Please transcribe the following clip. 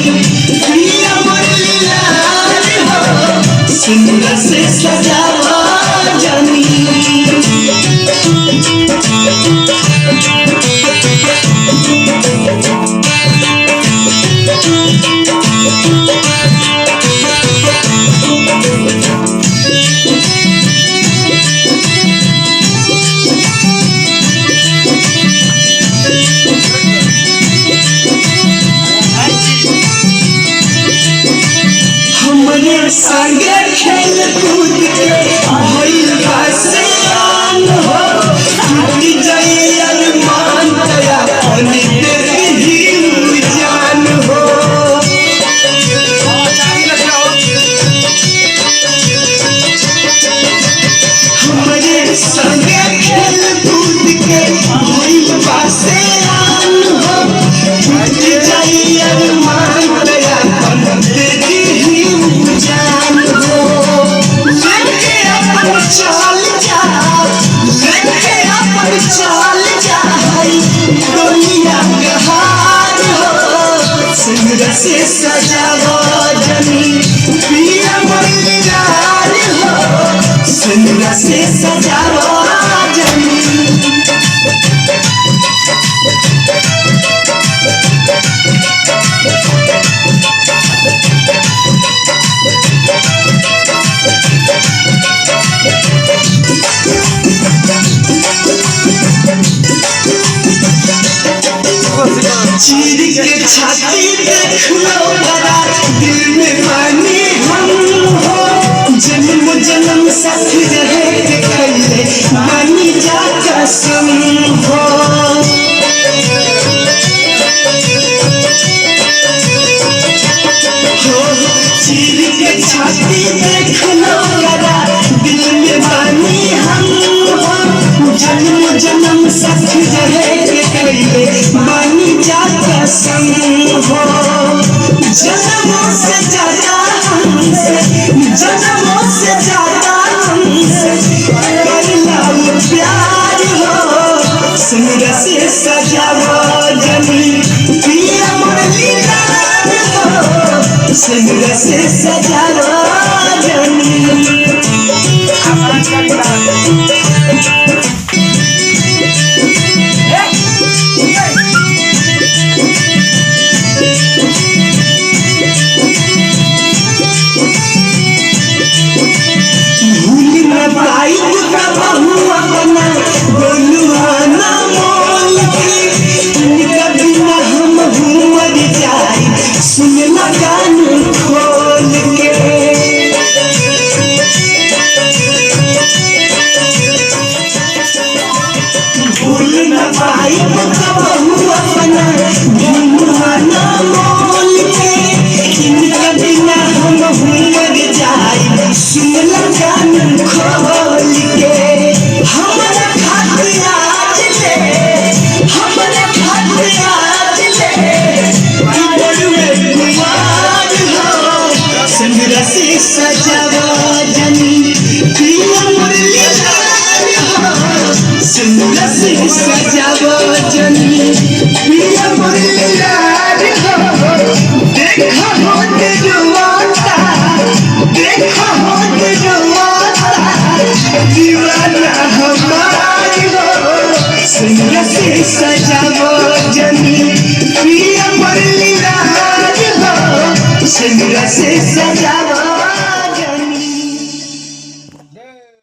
प्रिय मुरलीलाल हो सिंदूर से सजावा जानी। हमरे संगे खेल कूद के भइल बा सियान हो टूट जाई अरमान दया पानी दे दी जान हो। हमरे संगे खेल कूद के भइल बा सियान हो टूट जाई अरमान दया पानी दे दी जान हो। लेके अपन चल जा लेके अपन चल जाई दुनिया के हार हो सिंदूर से सजावा जानी। प्रिय मुरलीलाल हो सिंदूर से सजावा जानी। चीर के छाती देख लो बड़ा दिल में मानी हम हो जन्म जन्म साथ रहे के कइले मानी जा कसम हो। चीर के छाती देख लो बड़ा दिल में मानी हम हो जन्म जन्म साथ रहे के कइले मानी जा कसम हो। जन्मों से ज्यादा हमसे जन्मों से ज्यादा हमसे करला प्यार हो सिंदूर से सजावा जानी। प्रिय मुरलीलाल हो सिंदूर से सजावा जानी। सुनना कान खोल के भूल न पाई बहू अपना भूलना मोल के इनका बिना हम मर जाई सुनना कान खोल के। हमारा खातिर आज ले हमारा खातिर आज ले सिंदूर से सजावा जानी। प्रिय मुरलीलाल हो सिंदूर से सजावा जानी। प्रिय मुरलीलाल हो देखा हो दिलवाता देखा हो दिलवाता दीवाना हमार हो सिंदूर से सजावा जानी। प्रिय मुरलीलाल हो सिंदूर से सजावा